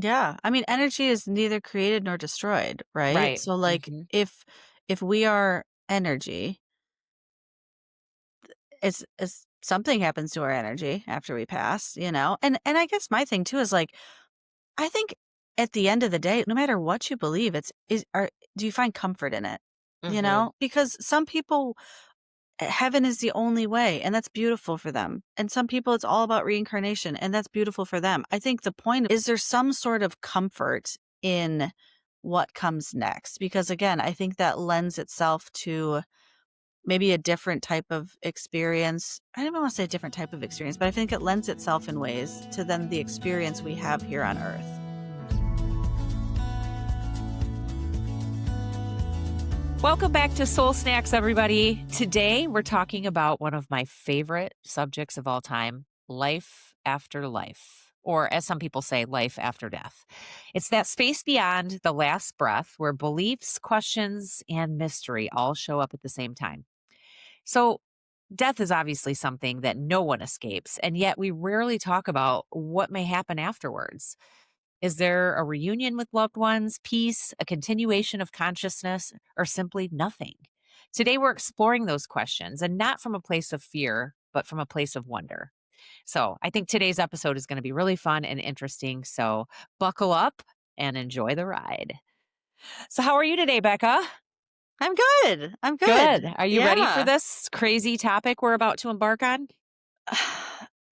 Yeah. I mean, energy is neither created nor destroyed, right? Right. So like Mhm. if we are energy, it's something happens to our energy after we pass, you know? And I guess my thing too is like I think at the end of the day, no matter what you believe, it's is are do you find comfort in it? You Mhm. know? Because some people heaven is the only way, and that's beautiful for them. And some people, it's all about reincarnation, and that's beautiful for them. I think the point is there some sort of comfort in what comes next? Because again, I think that lends itself to maybe a different type of experience. I don't even want to say a different type of experience, but I think it lends itself in ways to then the experience we have here on Earth. Welcome back to Soul Snacks, everybody. Today, we're talking about one of my favorite subjects of all time, life after life, or as some people say, life after death. It's that space beyond the last breath where beliefs, questions, and mystery all show up at the same time. So, death is obviously something that no one escapes, and yet we rarely talk about what may happen afterwards. Is there a reunion with loved ones, peace, a continuation of consciousness, or simply nothing? Today, we're exploring those questions and not from a place of fear, but from a place of wonder. So, I think today's episode is going to be really fun and interesting. So, buckle up and enjoy the ride. So, how are you today, Becca? I'm good. I'm Good. good. Are you ready for Yeah. this crazy topic we're about to embark on?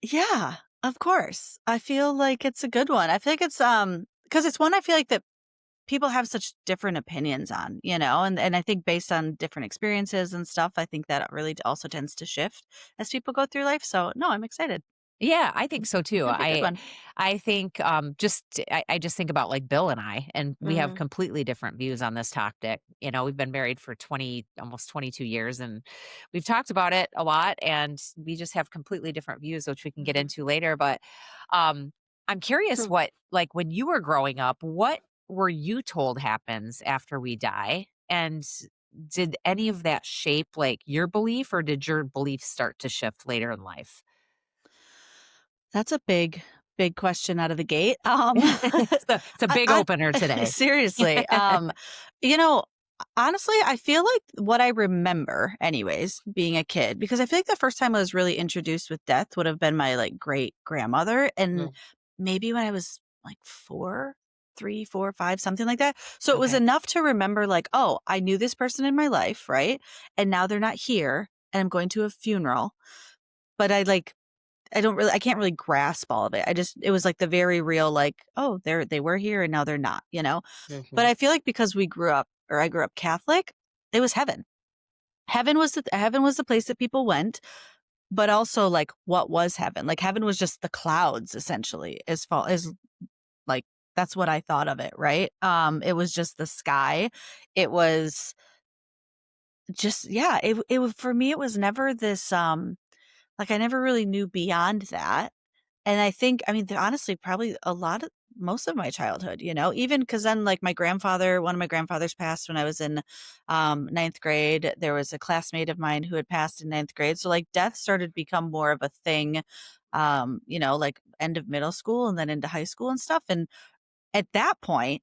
Yeah, of course. I feel like it's a good one. I feel like it's because it's one I feel like that people have such different opinions on, you know, and I think based on different experiences and stuff, I think that really also tends to shift as people go through life. So no, I'm excited. Yeah, I think so It's too. gonna be a good one. I think I just think about like Bill and I, and we have Mhm. completely different views on this topic. You know, we've been married for 20 almost 22 years, and we've talked about it a lot, and we just have completely different views, which we can get Mhm. into later. But um I'm curious, True. what, like, when you were growing up, what were you told happens after we die? And did any of that shape like your belief, or did your beliefs start to shift later in life? That's a big question out of the gate. It's a big I opener today. seriously, you know, honestly, I feel like what I remember anyways, being a kid, because I feel like the first time I was really introduced with death would have been my, like, great-grandmother, and Mm, maybe when I was, like, 4, 3, 4, 5, something like that. So it was okay. enough to remember, like, "Oh, I knew this person in my life, right? And now they're not here, and I'm going to a funeral." But I can't really grasp all of it. It was like the very real, like, "Oh, they were here and now they're not," you know? But Mhm, I feel like because I grew up Catholic, it was heaven. Heaven was the place that people went, but also, like, what was heaven? Like, heaven was just the clouds essentially as far as, like, that's what I thought of it, right? It was just the sky. It was just yeah, it was for me, it was never this, like, I never really knew beyond that. And I think, I mean, honestly, probably a lot of most of my childhood, you know, even because then, like, one of my grandfathers passed when I was in ninth grade. There was a classmate of mine who had passed in ninth grade. So, like, death started to become more of a thing, you know, like end of middle school and then into high school and stuff. And at that point,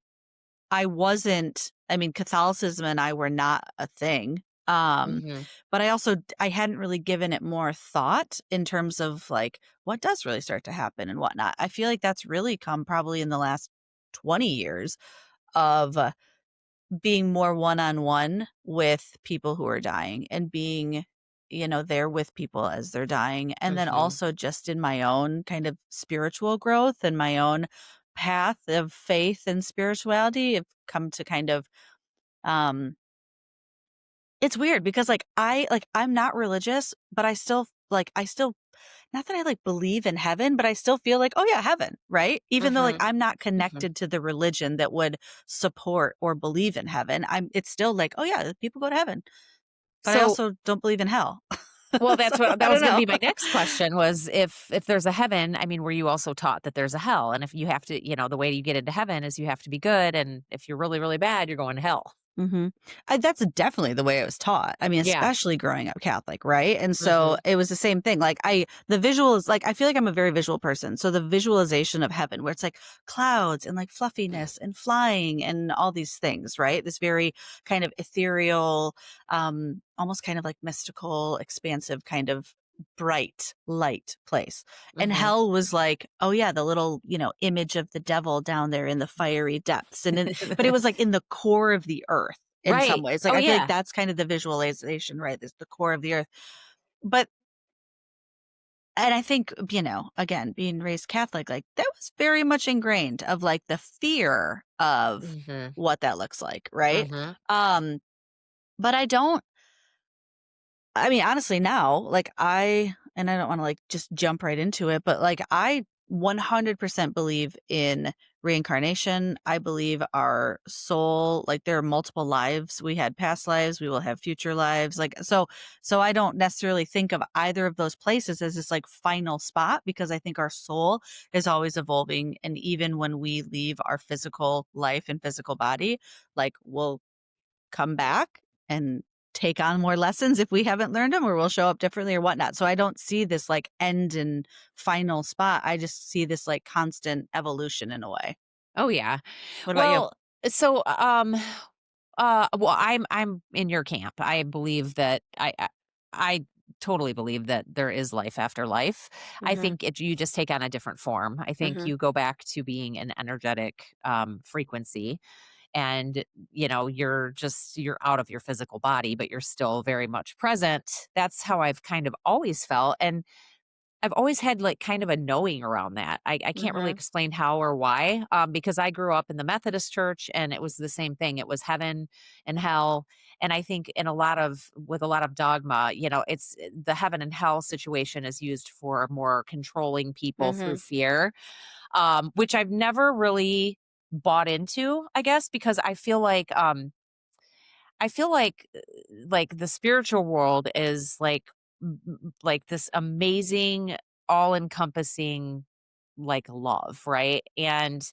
I mean, Catholicism and I were not a thing. mhm. But I hadn't really given it more thought in terms of like what does really start to happen and whatnot. I feel like that's really come probably in the last 20 years of being more one on one with people who are dying and being, you know, there with people as they're dying. And then Mhm. also just in my own kind of spiritual growth and my own path of faith and spirituality have come to kind of um it's weird because I'm not religious, but I still not that I like believe in heaven, but I still feel like, oh yeah, heaven, right? Even though like Mhm. I'm not Mhm. connected to the religion that would support or believe in heaven. It's still like, oh yeah, people go to heaven. But I So, also don't believe in hell. well, So that's what I that was don't gonna know. be my next question, was if there's a heaven, I mean, were you also taught that there's a hell? And if you have to, the way you get into heaven is you have to be good, and if you're really, really bad, you're going to hell. Mhm. That's definitely the way it was taught. I mean, Yeah. especially growing up Catholic, right? And so Mhm. it was the same thing. Like the visuals, like I feel like I'm a very visual person. So the visualization of heaven where it's like clouds and like fluffiness and flying and all these things, right? This very kind of ethereal, almost kind of like mystical, expansive kind of bright light place. And Mhm. hell was like, oh yeah, the little, image of the devil down there in the fiery depths. But it was like in the core of the earth in some Right. ways. Like Oh, I feel like yeah. that's kind of the visualization, right? Is the core of the earth. But and I think, again, being raised Catholic, like that was very much ingrained of like the fear of Mhm. what that looks like, right? Mhm. Um, but I mean, honestly, now, like and I don't want to like just jump right into it, but like I 100% believe in reincarnation. I believe our soul, like there are multiple lives. We had past lives, we will have future lives. So I don't necessarily think of either of those places as this like final spot because I think our soul is always evolving. And even when we leave our physical life and physical body, like we'll come back and take on more lessons if we haven't learned them, or we'll show up differently or whatnot. So I don't see this like end and final spot. I just see this like constant evolution in a way. Oh, yeah. What about you? Well, so, well, I'm in your camp. I believe that I totally believe that there is life after life. I Mhm. think you just take on a different form. I think Mhm. you go back to being an energetic frequency, and you're out of your physical body, but you're still very much present. That's how I've kind of always felt, and I've always had like kind of a knowing around that. I can't really Mhm. explain how or why, because I grew up in the Methodist church and it was the same thing. It was heaven and hell. And I think with a lot of dogma, it's the heaven and hell situation is used for more controlling people through Mhm. fear, which I've never really bought into, I guess, because I feel like the spiritual world is like this amazing, all-encompassing, like, love, right? And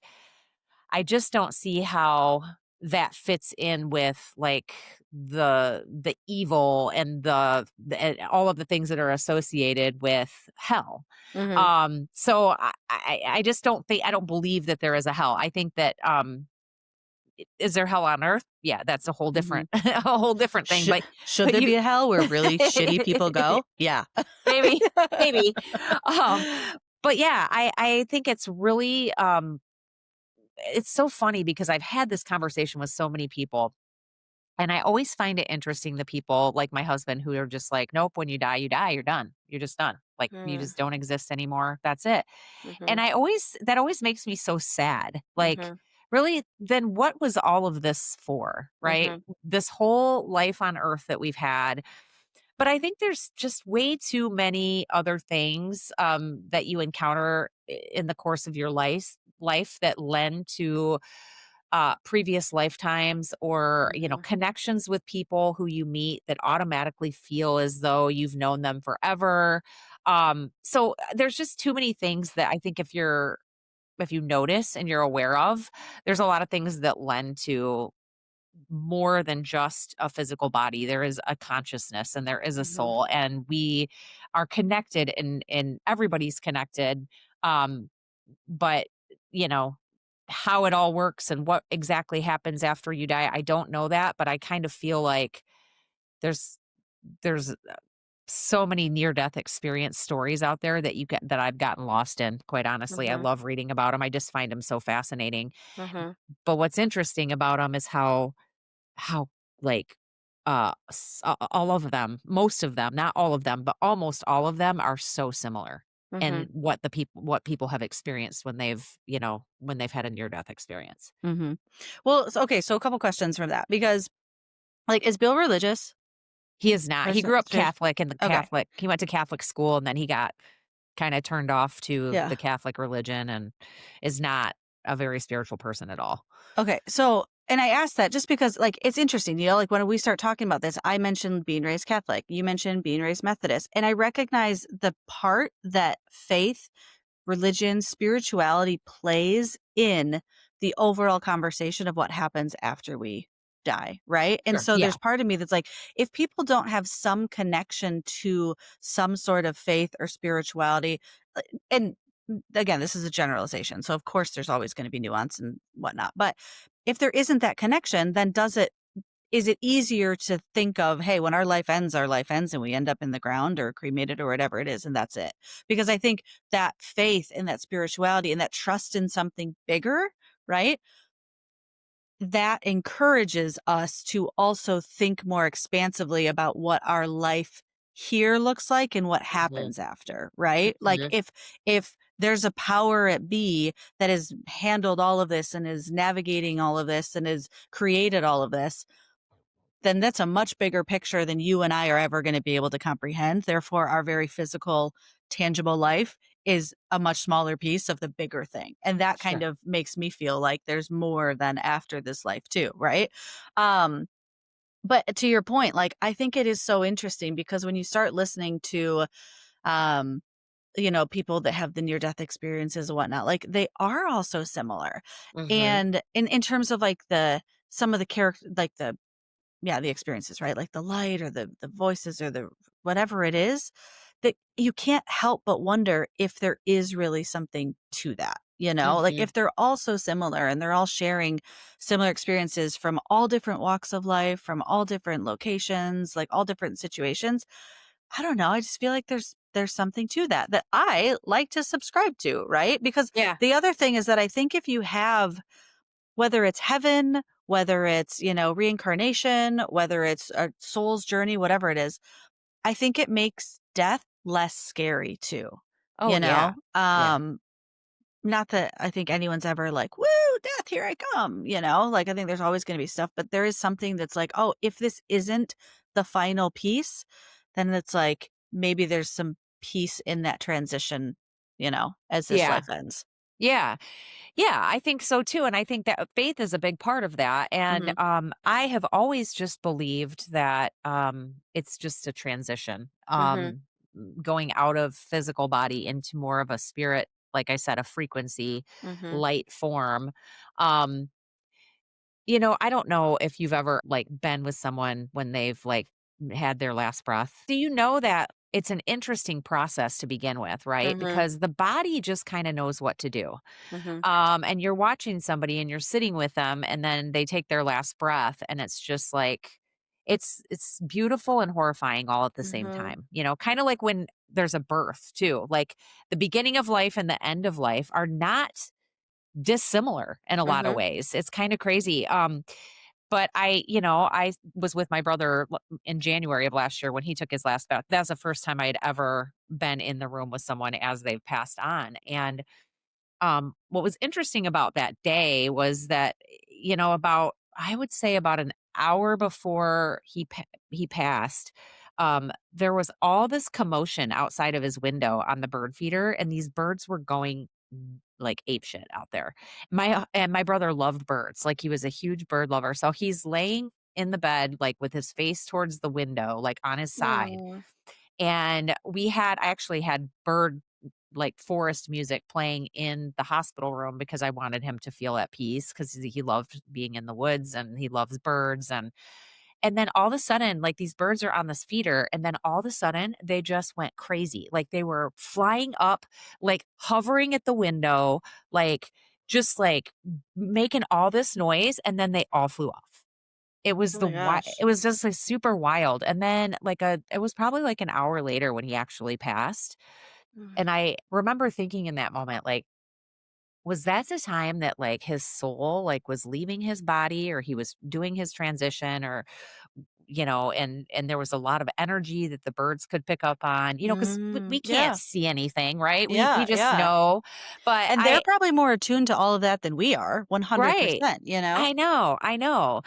I just don't see how that fits in with, like, the evil and and all of the things that are associated with hell. Mhm. So I just don't believe that there is a hell. I think that, is there hell on earth? Yeah, that's a whole Mhm. different a whole different thing, Should but there you be a hell where really shitty people go? Yeah. maybe, maybe, um, but yeah, I think it's really, it's so funny because I've had this conversation with so many people, and I always find it interesting the people like my husband who are just like, "Nope, when you die, you're done. You're just done. Like, you Mhm. just don't exist anymore. That's it." And Mhm. that always makes me so sad. Like, Mhm. really, then what was all of this for, right? Mhm. This whole life on earth that we've had. But I think there's just way too many other things that you encounter in the course of your life that lend to previous lifetimes, or Mhm. connections with people who you meet that automatically feel as though you've known them forever. So there's just too many things that I think if you notice and you're aware of, there's a lot of things that lend to more than just a physical body. There is a consciousness and there is a Mhm. soul, and we are connected, and everybody's connected. Um, but you know, how it all works and what exactly happens after you die, I don't know that, but I kind of feel like there's there's so many near death experience stories out there that I've gotten lost in, quite honestly. I Mhm. love reading about them. I just find them so fascinating. Mhm. But what's interesting about them is how like all of them, most of them, not all of them, but almost all of them are so similar Mhm. in what people have experienced when they've had a near death experience. Mhm. Well, okay, so a couple questions from that because like is Bill religious? He is not. Or He grew up straight? Catholic, Okay. he went to Catholic school, and then he got kind of turned off to Yeah. the Catholic religion, and is not a very spiritual person at all. Okay. So, and I asked that just because, like, it's interesting, like when we start talking about this, I mentioned being raised Catholic, you mentioned being raised Methodist, and I recognize the part that faith, religion, spirituality plays in the overall conversation of what happens after we die, right? And Sure. so Yeah. there's part of me that's like, if people don't have some connection to some sort of faith or spirituality, and again, this is a generalization. So of course there's always going to be nuance and whatnot. But if there isn't that connection, then is it easier to think of, hey, when our life ends and we end up in the ground or cremated or whatever it is, and that's it? Because I think that faith and that spirituality and that trust in something bigger, right? That encourages us to also think more expansively about what our life here looks like and what Mhm. happens after, right? Like Mhm. if there's a power at B that has handled all of this and is navigating all of this and has created all of this, then that's a much bigger picture than you and I are ever going to be able to comprehend. Therefore, our very physical, tangible life is a much smaller piece of the bigger thing. And that kind Sure. of makes me feel like there's more than after this life too, right? Um but to your point, like I think it is so interesting because when you start listening to um people that have the near death experiences and whatnot, like they are all so similar. Mhm. And in terms of like the some of the character like the yeah, the experiences, right? Like the light or the voices or the whatever it is, that you can't help but wonder if there is really something to that, you know? Like Mhm. if they're all so similar and they're all sharing similar experiences from all different walks of life, from all different locations, like all different situations, I don't know, I just feel like there's something to that that I like to subscribe to, right? Because Yeah. the other thing is that I think if you have whether it's heaven, whether it's, reincarnation, whether it's a soul's journey, whatever it is, I think it makes death less scary too, Oh, you yeah. know? Yeah. Not that I think anyone's ever like, "Woo, death, here I come," Like, I think there's always gonna be stuff, but there is something that's like, "Oh, if this isn't the final piece, then it's like, maybe there's some peace in that transition, as this Yeah. life ends." Yeah. Yeah, I think so too, and I think that faith is a big part of that, and, Mhm, I have always just believed that, it's just a transition, mhm, going out of physical body into more of a spirit, like I said, a frequency, mhm, light form. Um, I don't know if you've ever, like, been with someone when they've, like, had their last breath. Do you know that it's an interesting process to begin with, right? mhm, Because the body just kinda knows what to do. mhm, And you're watching somebody and you're sitting with them and then they take their last breath and it's just like it's beautiful and horrifying all at the same mhm, time. Kind of like when there's a birth too. Like the beginning of life and the end of life are not dissimilar in a lot of mhm. ways. It's kind of crazy. But I was with my brother in January of last year when he took his last breath. That's the first time I had ever been in the room with someone as they've passed on. And what was interesting about that day was that, about I would say about an hour before he passed, there was all this commotion outside of his window on the bird feeder, and these birds were going like ape shit out there. And my brother loved birds, like he was a huge bird lover, so he's laying in the bed like with his face towards the window, like on his side, Aw. and I actually had bird like forest music playing in the hospital room because I wanted him to feel at peace because he loved being in the woods and he loves birds and then all of a sudden like these birds are on this feeder and then all of a sudden they just went crazy. Like they were flying up, like hovering at the window, like just like making all this noise and then they all flew off. Oh my It gosh. was just, like, super wild, and then, it was probably, like, an hour later when he actually passed, Mm. and I remember thinking in that moment, like, was that the time that, like, his soul, like, was leaving his body or he was doing his transition or, and there was a lot of energy that the birds could pick up on, 'cause we can't Yeah. see anything, right? We Yeah, just yeah. know, but And they're probably more attuned to all of that than we are, Right. 100%, you know? I know,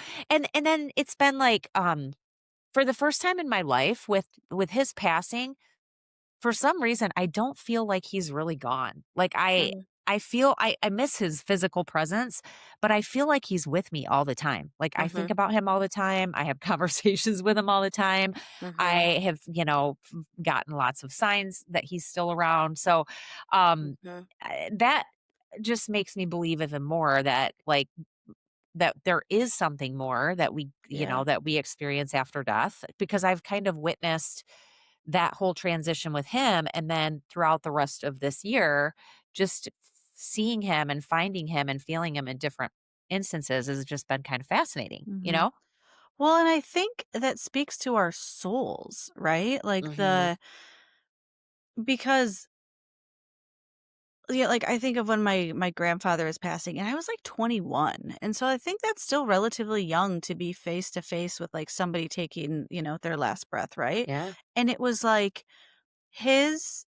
and then it's been, like, for the first time in my life with his passing, for some reason, I don't feel like he's really gone. Like Mm, I feel I miss his physical presence, but I feel like he's with me all the time. Like I think mhm, about him all the time. I have conversations with him all the time. mhm, I have, gotten lots of signs that he's still around. So, um mhm, that just makes me believe even more that like that there is something more that we, Yeah. that we experience after death, because I've kind of witnessed that whole transition with him. And then throughout the rest of this year, just seeing him and finding him and feeling him in different instances has just been kind of fascinating, you Mhm. know? Well, and I think that speaks to our souls, right? Like Hmm. because yeah, like I think of when my grandfather is passing and I was like 21. And so I think that's still relatively young to be face to face with like somebody taking, their last breath, right? Yeah. And it was like his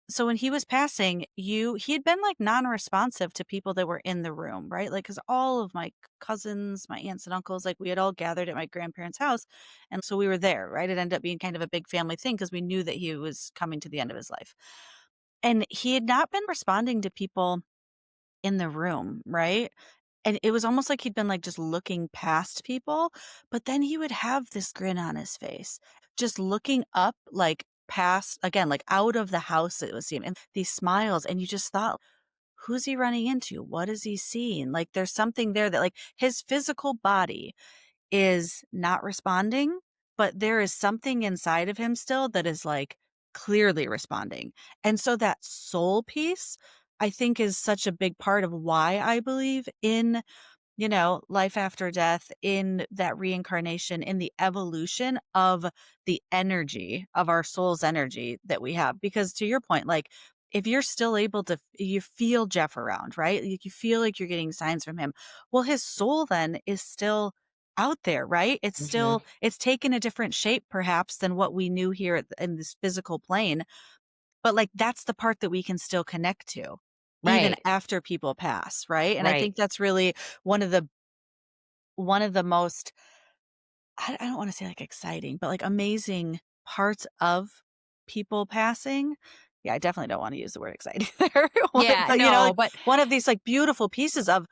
so when he was passing, he had been like non-responsive to people that were in the room, right? Like cuz all of my cousins, my aunts and uncles, like we had all gathered at my grandparents' house, and so we were there, right? It ended up being kind of a big family thing cuz we knew that he was coming to the end of his life. And he had not been responding to people in the room, right? And it was almost like he'd been, like, just looking past people, but then he would have this grin on his face, just looking up, like, past again, like, out of the house, it would seem, and these smiles, and you just thought, "Who's he running into? What is he seeing?" Like, there's something there that, like, his physical body is not responding, but there is something inside of him still that is, like, clearly responding. And so that soul piece, I think, is such a big part of why I believe in, life after death, in that reincarnation, in the evolution of the energy of our soul's energy that we have. Because to your point, like, if you're still able to, you feel Jeff around, right? Like, you feel like you're getting signs from him. Well, his soul then is still out there, right? Hmm. It's taken a different shape perhaps than what we knew here in this physical plane. But like, that's the part that we can still connect to even Right. after people pass, right? And I Right. think that's really one of the one of the most I don't wanna say, like, exciting, but, like, amazing parts of people passing. Yeah, I definitely don't wanna use the word exciting there. Yeah. But, No, like, but one of these, like, beautiful pieces of,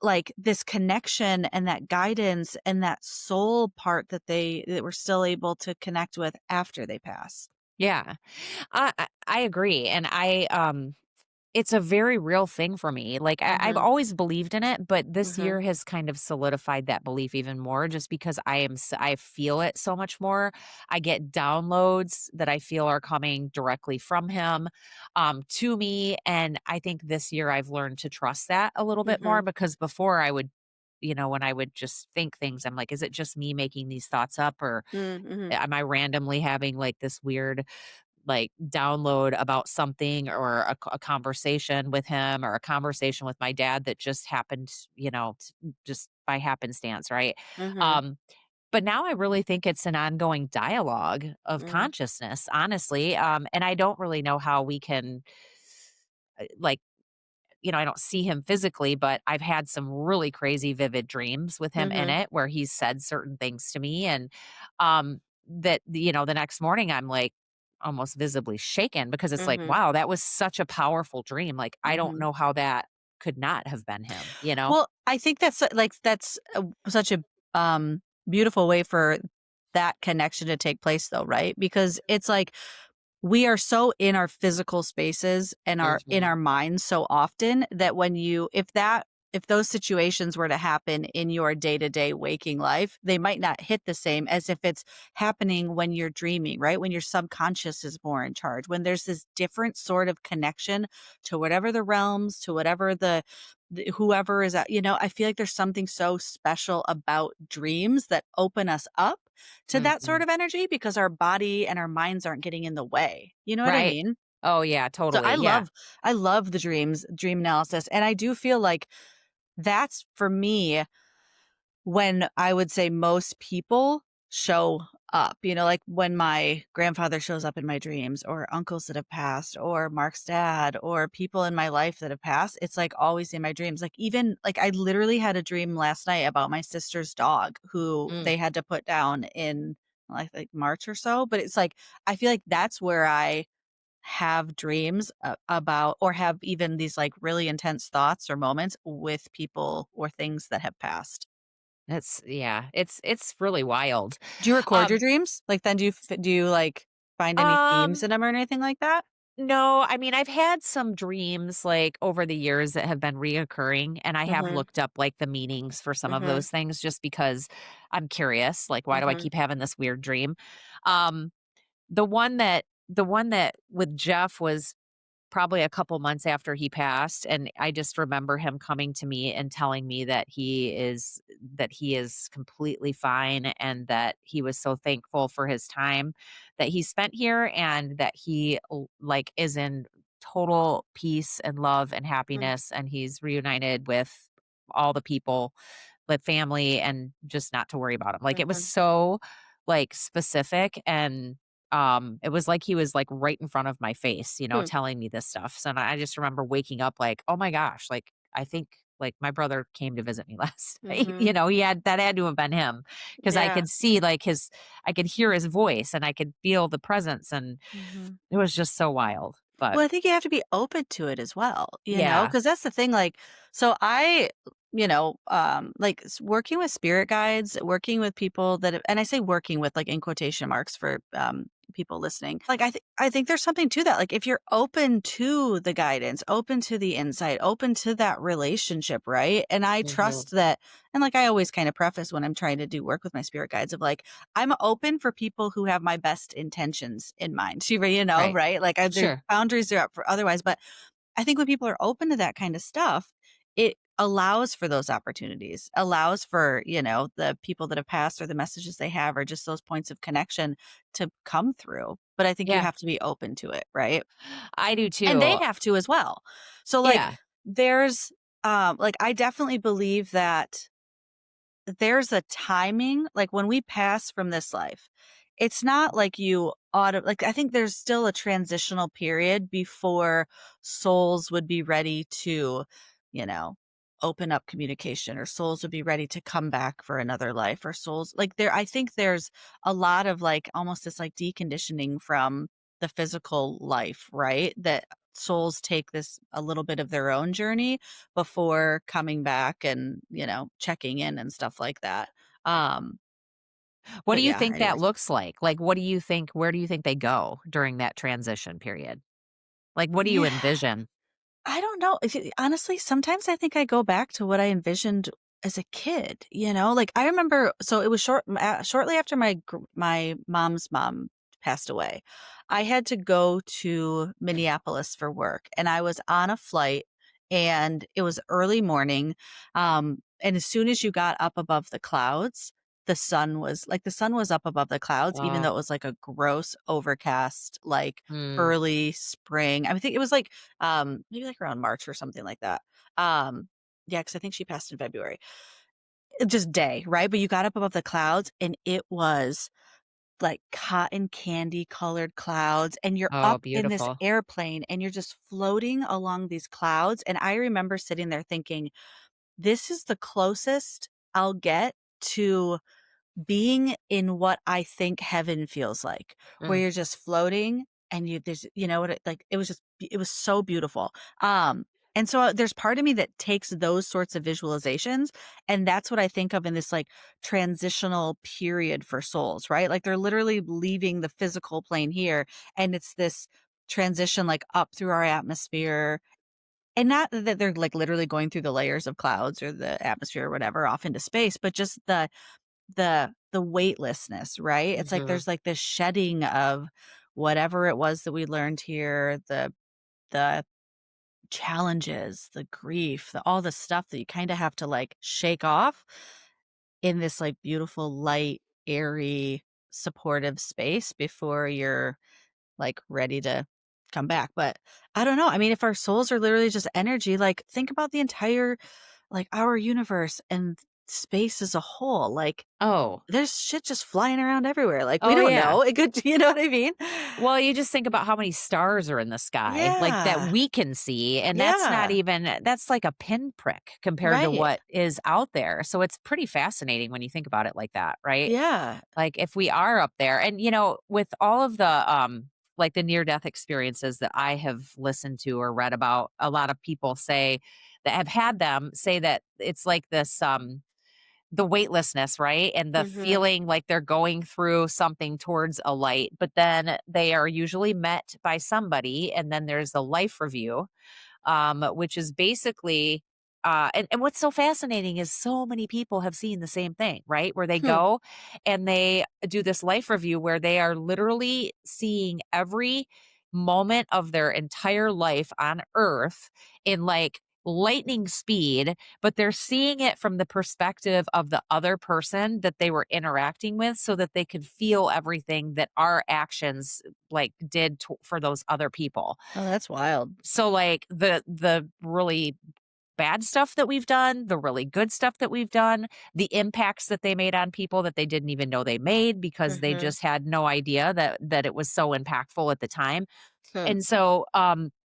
like, this connection and that guidance and that soul part that we're still able to connect with after they pass. yeah, I agree. And it's a very real thing for me. Like, I've Mhm, always believed in it, but this mhm, year has kind of solidified that belief even more, just because I feel it so much more. I get downloads that I feel are coming directly from him, to me. And I think this year I've learned to trust that a little bit more, mhm, because before I would, when I would just think things, I'm like, is it just me making these thoughts up, or mm, mhm, am I randomly having like this weird like download about something, or a conversation with him, or a conversation with my dad that just happened, just by happenstance, right? mhm, Um, but now I really think it's an ongoing dialogue of mm, consciousness, honestly. And I don't really know how we can, like, I don't see him physically, but I've had some really crazy vivid dreams with him in mhm, it, where he's said certain things to me. And that, the next morning I'm like almost visibly shaken, because it's like, mhm, wow, that was such a powerful dream. Like, I don't mhm. know how that could not have been him? Well, I think that's such a beautiful way for that connection to take place though, right? Because it's like we are so in our physical spaces and our in Mhm. our minds so often that when you if those situations were to happen in your day-to-day waking life, they might not hit the same as if it's happening when you're dreaming, right? When your subconscious is more in charge, when there's this different sort of connection to whatever the realms, to whatever whoever is at, I feel like there's something so special about dreams that open us up to that sort Mhm. of energy because our body and our minds aren't getting in the way. You know what I Right. mean? Oh yeah, So totally. Yeah. I love the dream analysis, and I do feel like that's for me when I would say most people show up, like when my grandfather shows up in my dreams or uncles that have passed or Mark's dad or people in my life that have passed, it's like always in my dreams. Like even like I literally had a dream last night about my sister's dog who Mm. they had to put down in like March or so, but it's like I feel like that's where I have dreams about or have even these like really intense thoughts or moments with people or things that have passed. It's yeah, it's really wild. Do you record your Um dreams? Like, then do you, like, find any themes um in them or anything like that? No, I mean, I've had some dreams, like, over the years that have been reoccurring, and I have Mhm. looked up, like, the meanings for some of Mhm. those things just because I'm curious, like, why do I Mhm. keep having this weird dream? Um, the one that with Jeff was probably a couple months after he passed, and I just remember him coming to me and telling me that he is completely fine and that he was so thankful for his time that he spent here and that like is in total peace and love and Mm. happiness and he's reunited with all the people, with family, and just not to worry about him. Like, it was Mhm. so, like, specific, and it was like he was, like, right in front of my face, Hmm. telling me this stuff. So, and I just remember waking up like, "Oh my gosh," like, I think, like, my brother came to visit me last night, Mhm. that had to have been him because I Yeah. could see, like, I could hear his voice and I could feel the presence, and Mhm. it was just so wild. But Well, I think you have to be open to it as well, yeah. because that's the thing, like, so like, working with spirit guides, working with people and I say working with, like, in quotation marks for, people listening. Like, I think there's something to that. Like, if you're open to the guidance, open to the insight, open to that relationship, right? And I Mhm. trust that, and like I always kind of preface when I'm trying to do work with my spirit guides of like, I'm open for people who have my best intentions in mind. Right. Right? Like, their Sure. boundaries are up for otherwise. But I think when people are open to that kind of stuff, it allows for those opportunities, allows for, the people that have passed or the messages they have or just those points of connection to come through. But I think you Yeah. have to be open to it, right? I do And they too. have to as well. So, like, Yeah. there's, like, I definitely believe that there's a timing, like, when we pass from this life, it's not like like, I think there's still a transitional period before souls would be ready to, you know, open up communication, or souls would be ready to come back for another life, or souls like, I think there's a lot of, like, almost this, like, deconditioning from the physical life, right? That souls take this a little bit of their own journey before coming back and, checking in and stuff like that. Um, What do but you yeah, think that anyways. looks like? Like, where do you think they go during that transition period? Like, what do you Yeah, envision? I don't know. Honestly, sometimes I think I go back to what I envisioned as a kid, Like, I remember, so it was shortly after my mom's mom passed away. I had to go to Minneapolis for work, and I was on a flight, and it was early morning. And as soon as you got up above the clouds, the sun was up above the clouds, even though Oh, it was like a gross overcast, like mm. early spring. I think it was like maybe like around March or something like that. Um, yeah, because I think she passed in February. Just day, right? But you got up above the clouds and it was like cotton candy colored clouds, and you're Oh, up in this beautiful. airplane and you're just floating along these clouds. And I remember sitting there thinking, this is the closest I'll get to being in what I think heaven feels like, where Mm. you're just floating and there's, what it was it was so beautiful. And so there's part of me that takes those sorts of visualizations, and that's what I think of in this like transitional period for souls, right? Like, they're literally leaving the physical plane here, and it's this transition like up through our atmosphere, and not that they're like literally going through the layers of clouds or the atmosphere or whatever off into space, but just the weightlessness, right? It's like Mhm. there's like this shedding of whatever it was that we learned here, the challenges, the grief, all the stuff that you kind of have to like shake off in this like beautiful, light, airy, supportive space before you're like ready to come back. But I don't know. I mean, if our souls are literally just energy, like, think about the entire, like, our universe and space as a whole. Like, Oh. there's shit just flying around everywhere, like, we Oh, don't yeah. know. It could you know what I mean? Well, you just think about how many stars are in the sky, like, that Yeah. we can see, and Yeah. that's like a pinprick compared to Right. what is out there, so it's pretty fascinating when you think about it like that, right? Yeah. Like, if we are up there and, with all of like, the near death experiences that I have listened to or read about, a lot of people say that have had them say that it's like this, the weightlessness, right? And the Mhm. feeling like they're going through something towards a light, but then they are usually met by somebody. And then there's the life review, which is basically, and what's so fascinating is so many people have seen the same thing, right? Where they Hmm. go and they do this life review where they are literally seeing every moment of their entire life on earth in like lightning speed, but they're seeing it from the perspective of the other person that they were interacting with so that they could feel everything that our actions like for those other people. Oh, that's wild. So like the really bad stuff that we've done, the really good stuff that we've done, the impacts that they made on people that they didn't even know they made because they Mhm. just had no idea that it was so impactful at the time. Hmm. And so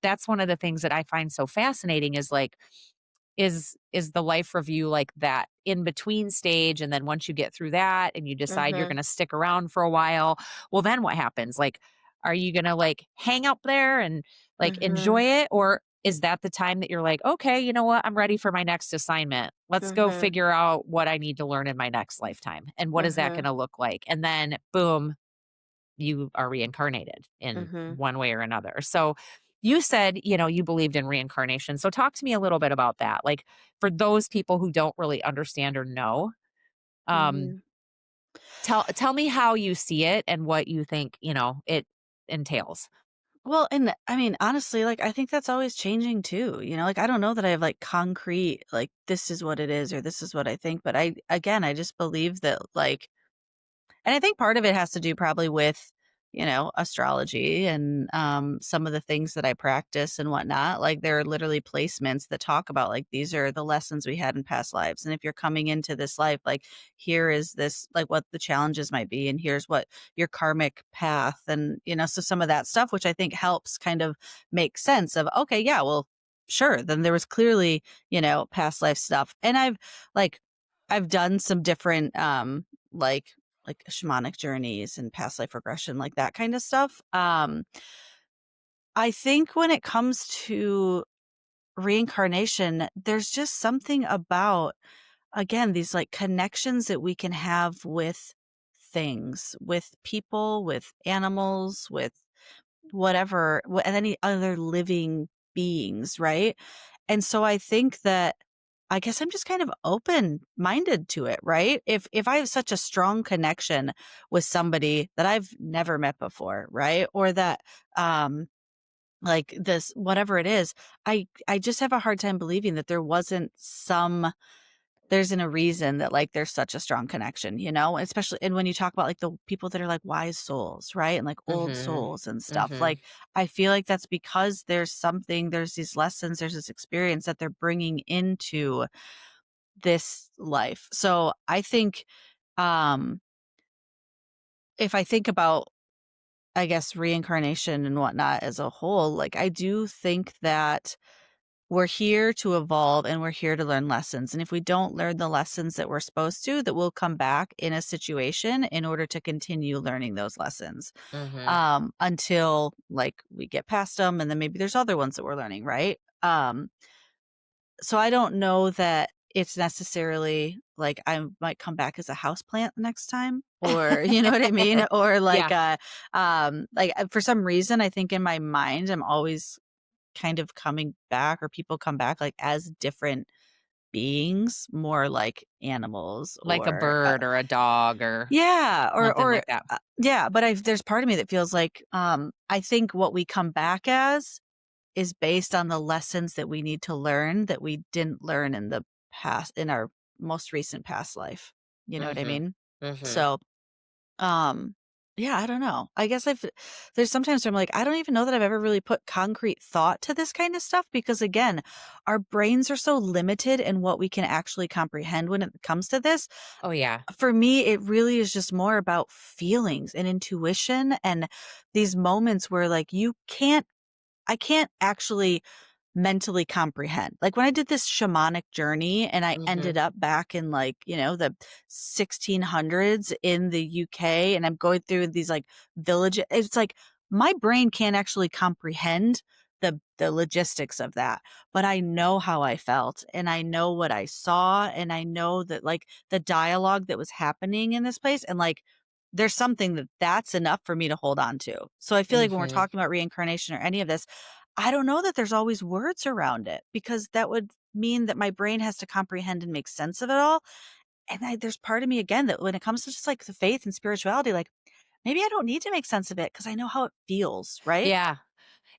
that's one of the things that I find so fascinating is like is the life review like that in between stage, and then once you get through that and you decide you're Mhm. going to stick around for a while, well then what happens? Like are you going to like hang up there and like enjoy Mhm. it, or is that the time that you're like, okay, you know what, I'm ready for my next assignment, let's go Mhm. figure out what I need to learn in my next lifetime and what is that going Mhm. to look like, and then boom, you are reincarnated in Mhm. one way or another. So you said, you know, you believed in reincarnation. So talk to me a little bit about that. Like for those people who don't really understand or know, um, Mhm. tell me how you see it and what you think, you know, it entails. Well, and I mean, honestly, like I think that's always changing too. Like I don't know that I have like concrete, like this is what it is or this is what I think, but I just believe that like, and I think part of it has to do probably with, astrology and some of the things that I practice and whatnot. Like there are literally placements that talk about like these are the lessons we had in past lives. And if you're coming into this life, like here is this, like what the challenges might be, and here's what your karmic path, and so some of that stuff, which I think helps kind of make sense of, okay, yeah, well, sure. Then there was clearly, past life stuff. And I've done some different like shamanic journeys and past life regression, like that kind of stuff. I think when it comes to reincarnation, there's just something about, again, these like connections that we can have with things, with people, with animals, with whatever, and any other living beings, right? And so I think that I guess I'm just kind of open-minded to it, right? If I have such a strong connection with somebody that I've never met before, right? Or that like this whatever it is, I just have a hard time believing that there isn't a reason that like there's such a strong connection, especially, and when you talk about like the people that are like wise souls, right? And like old Mhm. souls and stuff, Mhm. like I feel like that's because there's these lessons, there's this experience that they're bringing into this life. So I think, um, if I think about, I guess, reincarnation and whatnot as a whole, like I do think that we're here to evolve and we're here to learn lessons. And if we don't learn the lessons that we're supposed to, that we'll come back in a situation in order to continue learning those lessons, Mhm. until like we get past them. And then maybe there's other ones that we're learning, right? So I don't know that it's necessarily like I might come back as a house plant the next time, or you know what I mean? Or Yeah. for some reason, I think in my mind, I'm always kind of coming back, or people come back like as different beings, more like animals Like a or bird or a dog or yeah, something like that. yeah, but there's part of me that feels like I think what we come back as is based on the lessons that we need to learn that we didn't learn in the past, in our most recent past life. You know what I Mhm. mean? Mhm. So, um, yeah, I don't know. I guess there's sometimes where I'm like, I don't even know that I've ever really put concrete thought to this kind of stuff because again, our brains are so limited in what we can actually comprehend when it comes to this. Oh yeah. For me, it really is just more about feelings and intuition and these moments where like I can't actually mentally comprehend. Like when I did this shamanic journey and I Mhm. ended up back in like, the 1600s in the UK, and I'm going through these like villages. It's like my brain can't actually comprehend the logistics of that, but I know how I felt and I know what I saw and I know that like the dialogue that was happening in this place and like there's something that's enough for me to hold on to. So I feel like when we're Mhm. talking about reincarnation or any of this, I don't know that there's always words around it because that would mean that my brain has to comprehend and make sense of it all. And there's part of me again that when it comes to just like the faith and spirituality, like maybe I don't need to make sense of it because I know how it feels, right? Yeah.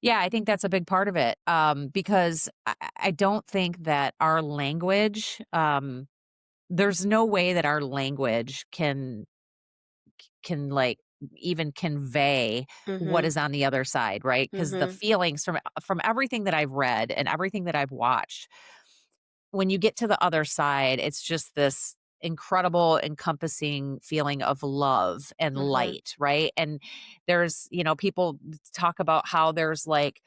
Yeah, I think that's a big part of it, because I don't think that our language, there's no way that our language can, like, even convey what Mhm. is on the other side, right? Because the Mhm. feelings from everything that I've read and everything that I've watched, when you get to the other side, it's just this incredible encompassing feeling of love and Mhm. light, right? And there's, people talk about how there's like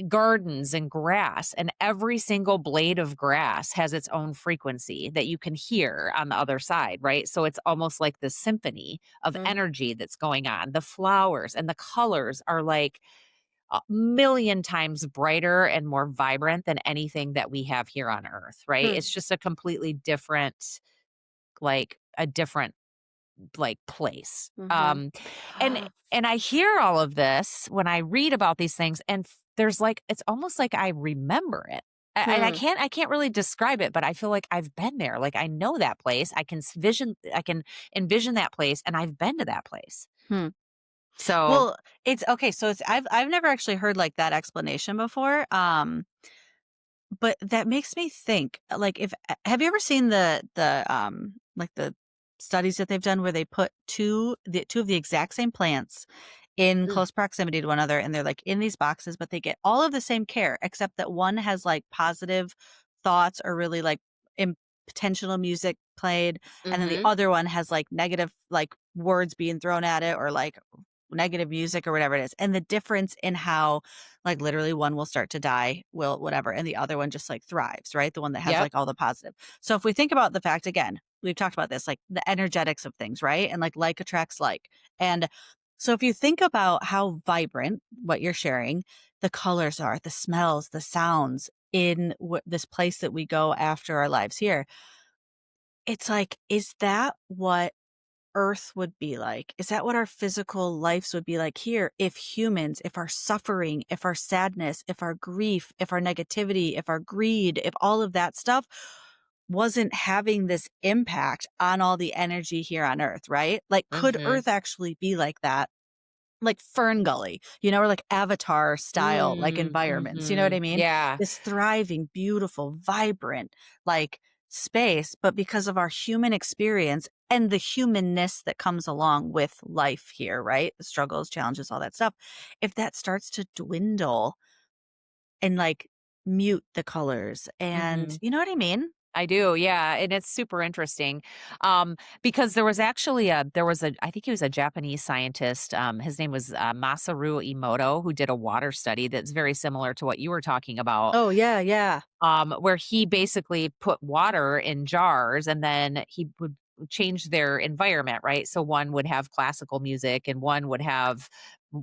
gardens and grass, and every single blade of grass has its own frequency that you can hear on the other side, right? So it's almost like the symphony of Mhm. energy that's going on. The flowers and the colors are like a million times brighter and more vibrant than anything that we have here on earth, right? Hmm. It's just a completely different, like a different like place. Mhm. And I hear all of this when I read about these things, and there's like it's almost like I remember it. And Hmm. I can't really describe it, but I feel like I've been there. Like I know that place. I can envision that place, and I've been to that place. Hmm. So Well, it's okay. So it's I've never actually heard like that explanation before. But that makes me think, like, if have you ever seen the like the studies that they've done where they put two of the exact same plants in mm, close proximity to one another and they're like in these boxes, but they get all of the same care except that one has like positive thoughts or really like intentional music played, and then the mhm. other one has like negative like words being thrown at it or like negative music or whatever it is. And the difference in how like literally one will start to die, will whatever, and the other one just like thrives, right? The one that has Yep. like all the positive. So if we think about the fact again, we've talked about this, like the energetics of things, right? And like attracts like. And so if you think about how vibrant what you're sharing, the colors are, the smells, the sounds in this place that we go after our lives here, it's like, is that what Earth would be like? Is that what our physical lives would be like here if humans, if our suffering, if our sadness, if our grief, if our negativity, if our greed, if all of that stuff wasn't having this impact on all the energy here on Earth, right? Like, could Mhm. Earth actually be like that? Like Fern Gully, or like Avatar style, like Mm, environments, you know what I mhm. mean? Yeah. This thriving, beautiful, vibrant, like space, but because of our human experience and the humanness that comes along with life here, right? The struggles, challenges, all that stuff. If that starts to dwindle and like mute the colors and Mhm. you know what I mean? I do, yeah, and it's super interesting, because there was a I think he was a Japanese scientist, his name was, Masaru Emoto, who did a water study that's very similar to what you were talking about, Oh, yeah, yeah. where he basically put water in jars and then he would change their environment, right? So one would have classical music and one would have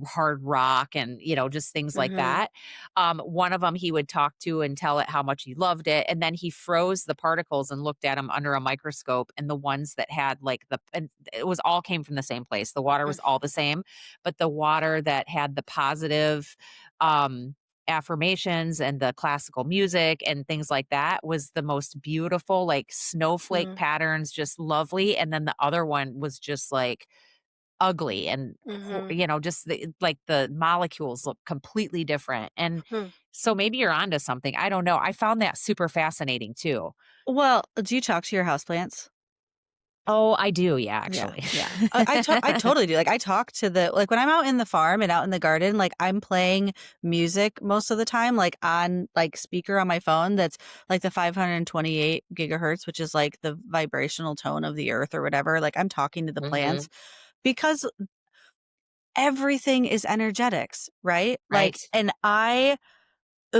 hard rock and, just things like Mhm. that. One of them he would talk to and tell it how much he loved it. And then he froze the particles and looked at them under a microscope. And the ones that had and it was all came from the same place. The water was all the same, but the water that had the positive, um, affirmations and the classical music and things like that was the most beautiful, like snowflake Mhm. patterns, just lovely. And then the other one was just like ugly and, Mhm. just like the molecules look completely different. And Mhm. so maybe you're onto something. I don't know. I found that super fascinating too. Well, do you talk to your houseplants? Oh, I do. Yeah, Yeah, actually. yeah. I totally do. Like, I talk to like, when I'm out in the farm and out in the garden, like, I'm playing music most of the time, like, on, like, speaker on my phone that's, like, the 528 gigahertz, which is, like, the vibrational tone of the earth or whatever. Like, I'm talking to the plants Hmm. because everything is energetics, right? Right. Like, and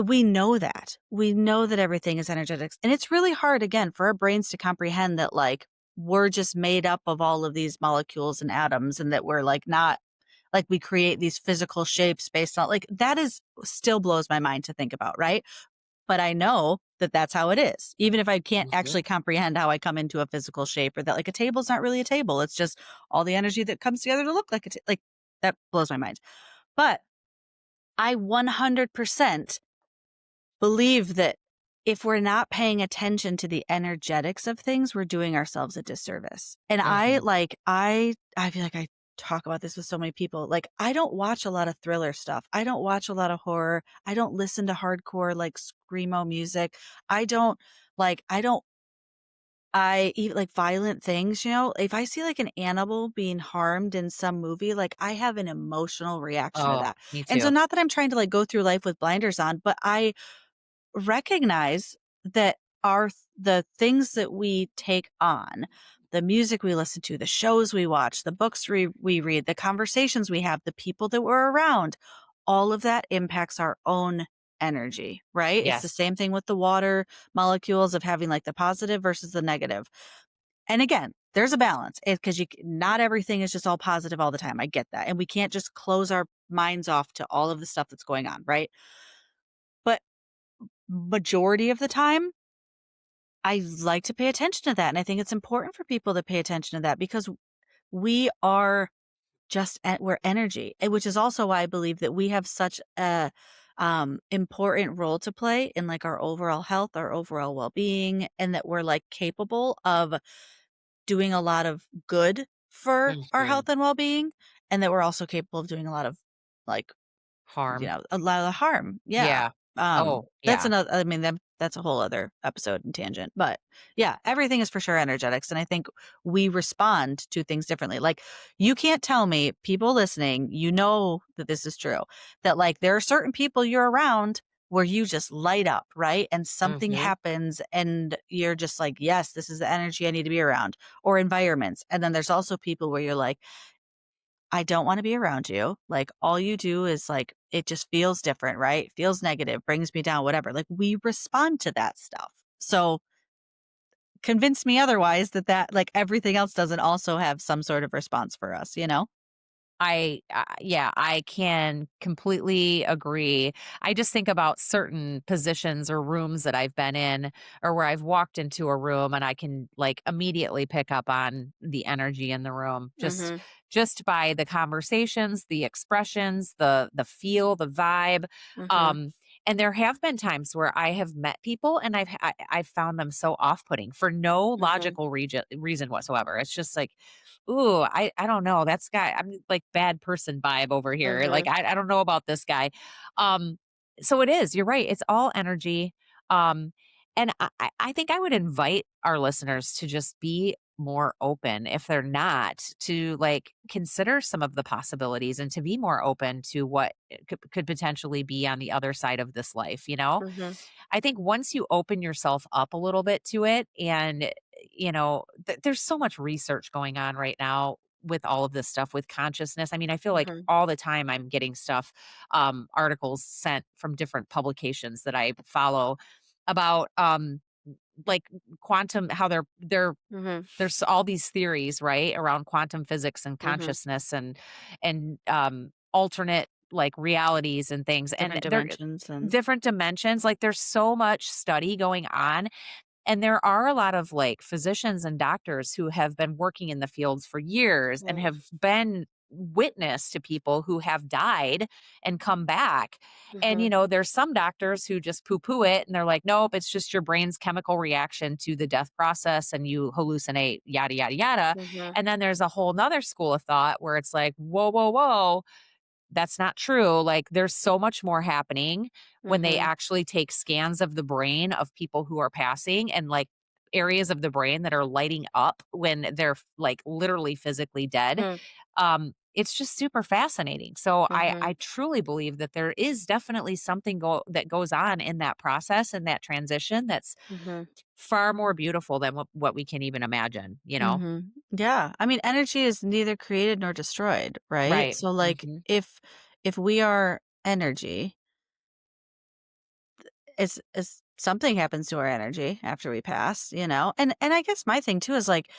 we know that. We know that everything is energetics. And it's really hard, again, for our brains to comprehend that, like, we're just made up of all of these molecules and atoms and that we're, like, not like we create these physical shapes based on like that is still blows my mind to think about, right? But I know that that's how it is. Even if I can't Mhm. actually comprehend how I come into a physical shape or that like a table's not really a table. It's just all the energy that comes together to look like like that blows my mind. But I 100% believe that if we're not paying attention to the energetics of things, we're doing ourselves a disservice. And I Mhm. like I feel like I talk about this with so many people. Like I don't watch a lot of thriller stuff. I don't watch a lot of horror. I don't listen to hardcore like screamo music. I don't I don't I eat like violent things, you know? If I see like an animal being harmed in some movie, like I have an emotional reaction to Oh, that. me And so too. not that I'm trying to like go through life with blinders on, but I recognize that the things that we take on, the music we listen to, the shows we watch, the books we read, the conversations we have, the people that we're around, all of that impacts our own energy, right? It's the Yes. same thing with the water molecules of having like the positive versus the negative. And again, there's a balance because not everything is just all positive all the time. I get that. And we can't just close our minds off to all of the stuff that's going on, right? But majority of the time, I like to pay attention to that, and I think it's important for people to pay attention to that because we are we're energy, which is also why I believe that we have such a important role to play in like our overall health, our overall well-being, and that we're like capable of doing a lot of good for our Mhm. health and well-being, and that we're also capable of doing a lot of like Harm. a lot of harm. Yeah. Yeah. Oh, That's yeah. another I mean, that's a whole other episode and tangent. But yeah, everything is for sure energetics. And I think we respond to things differently. Like you can't tell me, people listening, you know that this is true, that like there are certain people you're around where you just light up, right? And something Mhm. happens and you're just like, yes, this is the energy I need to be around, or environments. And then there's also people where you're like, I don't wanna be around you. Like, all you do is, like it just feels different, right? Feels negative, brings me down, whatever. Like, we respond to that stuff. So, convince me otherwise that like, everything else doesn't also have some sort of response for us, you know? Yeah, I can completely agree. I just think about certain positions or rooms that I've been in or where I've walked into a room and I can like immediately pick up on the energy in the room Mhm, just by the conversations, the expressions, the feel, the vibe. mhm, Um and there have been times where I have met people and I've found them so off-putting for no mhm, logical reason whatsoever. It's just like, ooh, I don't know. That's guy I'm like bad person vibe over here. Like mhm, I don't know about this guy. Um so it is, you're right. It's all energy. Um and I think I would invite our listeners to just be more open if they're not to like consider some of the possibilities and to be more open to what it could potentially be on the other side of this life, you know? mhm, I think once you open yourself up a little bit to it, and there's so much research going on right now with all of this stuff with consciousness. I mean, I feel like mhm, all the time I'm getting stuff, articles sent from different publications that I follow about like quantum, how mhm, there's all these theories, right, around quantum physics and mhm. consciousness and alternate like realities and things. And Different they're dimensions and different dimensions. Like there's so much study going on. And there are a lot of like physicians and doctors who have been working in the fields for years and mm, have been witness to people who have died and come back. And, mhm, there's some doctors who just poo poo it and they're like, nope, it's just your brain's chemical reaction to the death process and you hallucinate, yada, yada, yada. mhm, And then there's a whole nother school of thought where it's like, whoa, whoa, whoa, that's not true. Like, there's so much more happening when they mhm, actually take scans of the brain of people who are passing and like areas of the brain that are lighting up when they're like literally physically dead. hmm, It's just super fascinating. So I mhm, truly believe that there is definitely something that goes on in that process and that transition that's mhm, far more beautiful than what we can even imagine, you know? mhm. Yeah, I mean, energy is neither created nor destroyed, right? Right. So, like, Hmm. if we are energy, it's something happens to our energy after we pass, you know? And I guess my thing too is like,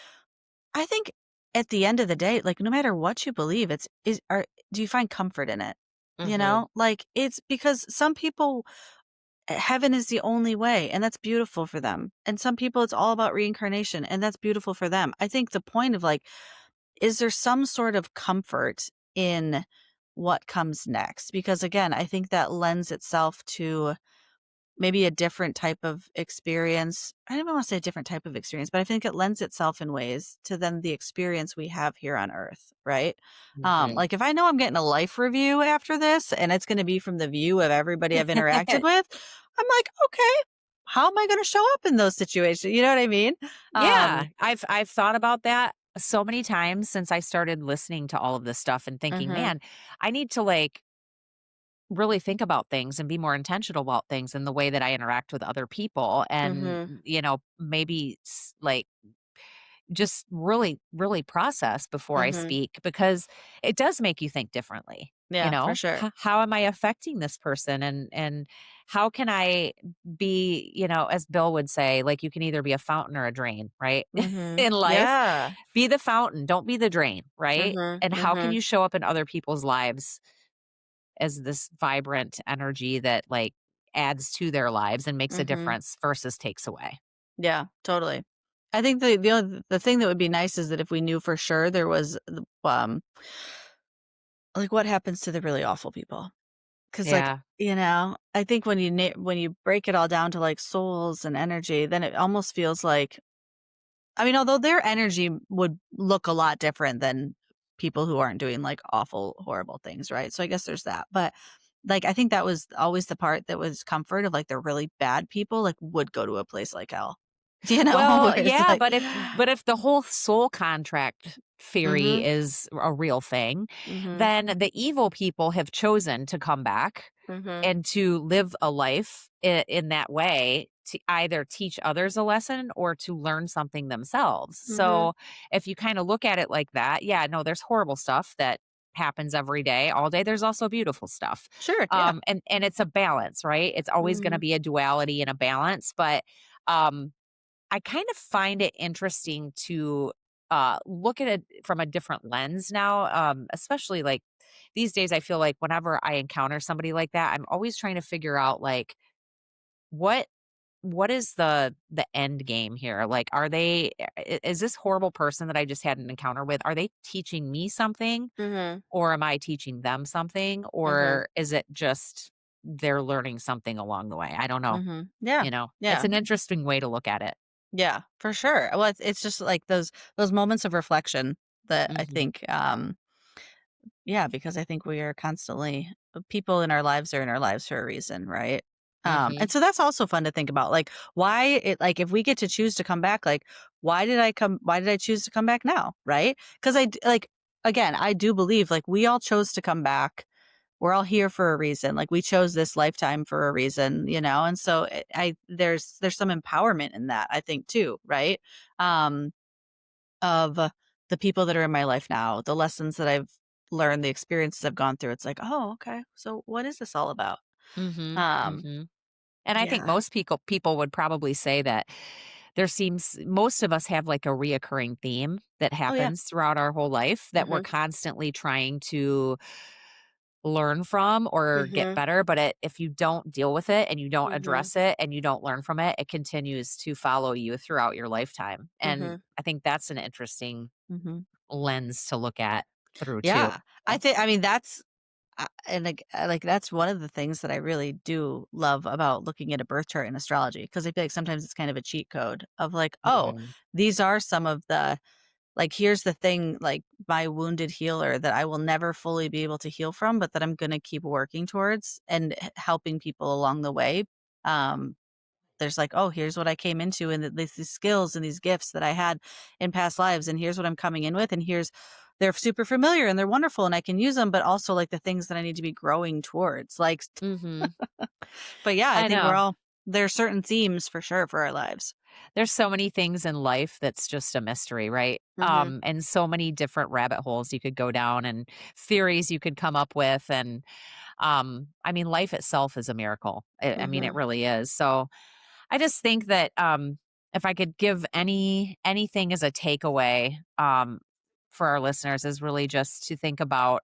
I think at the end of the day, like no matter what you believe, do you find comfort in it? You Mm-hmm. know, like it's because some people heaven is the only way, and that's beautiful for them. And some people it's all about reincarnation, and that's beautiful for them. I think the point of like, is there some sort of comfort in what comes next? Because again, I think that lends itself to maybe a different type of experience. I don't even want to say a different type of experience, but I think it lends itself in ways to then the experience we have here on Earth, right? Mm-hmm. Like if I know I'm getting a life review after this and it's going to be from the view of everybody I've interacted with, I'm like, okay, how am I going to show up in those situations? You know what I mean? Yeah, I've thought about that so many times since I started listening to all of this stuff and thinking, Mhm. man, I need to like really think about things and be more intentional about things in the way that I interact with other people and Mhm. maybe like just really really process before I Mhm. speak because it does make you think differently. Yeah, for sure. How am I affecting this person and how can I be, as Bill would say, like you can either be a fountain or a drain, right? Mhm. In life, Yeah. be the fountain, don't be the drain, right? Mhm. And how can Mhm. you show up in other people's lives as this vibrant energy that like adds to their lives and makes a Mhm. difference versus takes away? Yeah, totally. I think the thing that would be nice is that if we knew for sure there was like what happens to the really awful people? Because like, Yeah. I think when when you break it all down to like souls and energy, then it almost feels like, I mean, although their energy would look a lot different than people who aren't doing like awful, horrible things, right? So I guess there's that. But like, I think that was always the part that was comfort of like the really bad people, like would go to a place like hell, where Well, it's yeah, like, but if the whole soul contract theory mm-hmm, is a real thing, mm-hmm, then the evil people have chosen to come back mm-hmm, and to live a life in that way to either teach others a lesson or to learn something themselves. mm-hmm. So, if you kind of look at it like that, yeah, no, there's horrible stuff that happens every day, all day. There's also beautiful stuff. Sure, yeah. And it's a balance, right? It's always going to Mm-hmm, be a duality and a balance, but um I kind of find it interesting to look at it from a different lens now, especially like these days. I feel like whenever I encounter somebody like that, I'm always trying to figure out like what what is the end game here? Like, are they? Is this horrible person that I just had an encounter with? Are they teaching me something, mm-hmm, or am I teaching them something, mm-hmm, or is it just they're learning something along the way? I don't know. mm-hmm. Yeah, It's yeah. an interesting way to look at it. Yeah, for sure. Well, it's just like those moments of reflection that I Hmm. think, yeah, because I think we are constantly people in our lives are in our lives for a reason, right? Hmm. And so that's also fun to think about, like why it like if we get to choose to come back, like why did I choose to come back now, right? Because like again, I do believe like we all chose to come back. We're all here for a reason. Like we chose this lifetime for a reason, and so there's some empowerment in that, I think too, right? Um, of the people that are in my life now, the lessons that I've learned, the experiences I've gone through. It's like, oh, okay. So what is this all about? Mhm, Um, mhm. And I think yeah. most people would probably say that there seems most of us have, like, a reoccurring theme that Oh yeah. happens throughout our whole life that we're Mhm. constantly trying to learn from or get Mhm. better, but if you don't deal with it and you don't Mhm. address it and you don't learn from it, it continues to follow you throughout your lifetime, and Mhm. I think that's an interesting Mhm. lens to look at through too. Yeah. I mean that's and like that's one of the things that I really do love about looking at a birth chart in astrology, because I feel like sometimes it's kind of a cheat code of like, oh, Mhm. these are some of the like, here's the thing, like my wounded healer that I will never fully be able to heal from, but that I'm going to keep working towards and helping people along the way. Um, there's like, oh, here's what I came into and these skills and these gifts that I had in past lives. And here's what I'm coming in with. And they're super familiar and they're wonderful and I can use them, but also like the things that I need to be growing towards. Like, Mhm. but yeah, I I think know. there are certain themes for sure for our lives. There's so many things in life that's just a mystery, right? Hmm. And so many different rabbit holes you could go down and theories you could come up with. And I mean, life itself is a miracle. I mean, it Hmm. really is. So I just think that if I could give anything as a takeaway for our listeners is really just to think about.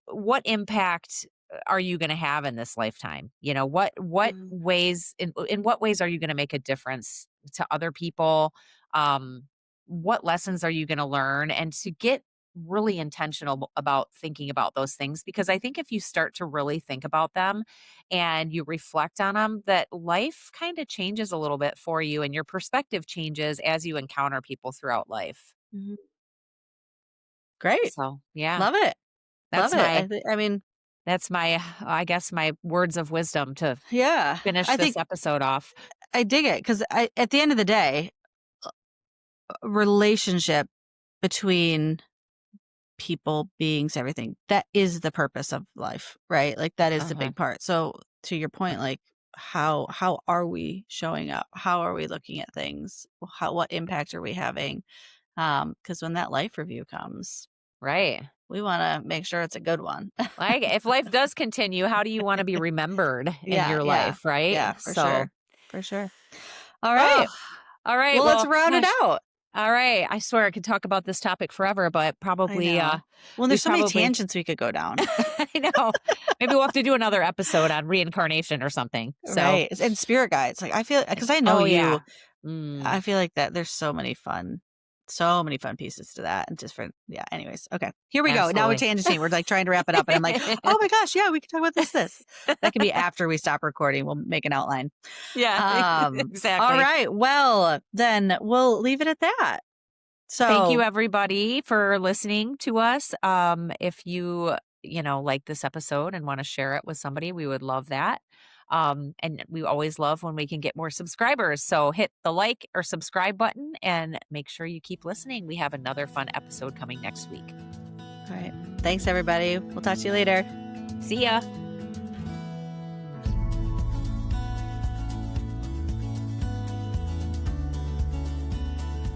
what impact are you going to have in this lifetime? You know, what Mhm. ways in what ways are you going to make a difference to other people? Um, what lessons are you going to learn? And to get really intentional about thinking about those things, because I think if you start to really think about them and you reflect on them, that life kind of changes a little bit for you and your perspective changes as you encounter people throughout life. Mhm. Great. So, yeah, Love it. Love that's it. my I mean, I guess my words of wisdom to yeah, finish I this think episode off. I dig it because at the end of the day, relationship between people, beings, everything, that is the purpose of life, right? Like that is the Uh-huh. big part. So to your point, like how are we showing up? How are we looking at things? What impact are we having? Because when that life review comes, Right. we want to make sure it's a good one. Like, if life does continue, how do you wanna be remembered in Yeah, your yeah, life, right? yeah, for So, sure, for sure. All oh, right, all right, well, let's well, round it gosh, out. all right, I swear I could talk about this topic forever, but I probably, know. Well, we there's so many probably tangents we could go down. I know. Maybe we'll have to do another episode on reincarnation or something. So, Right. And spirit guides. Like I feel because I know oh, you, yeah. Mm, I feel like that there's so many fun pieces to that and just for yeah, anyways. Okay. Here we go. Now we're absolutely. tangenting. We're like trying to wrap it up and I'm like, "Oh my gosh, yeah, we can talk about this." That can be after we stop recording. We'll make an outline. Yeah, All exactly. right. Well, then we'll leave it at that. Thank you So, everybody for listening to us. If you, like this episode and want to share it with somebody, we would love that. And we always love when we can get more subscribers. So hit the like or subscribe button and make sure you keep listening. We have another fun episode coming next week. all right. Thanks everybody. We'll talk to you later. See ya.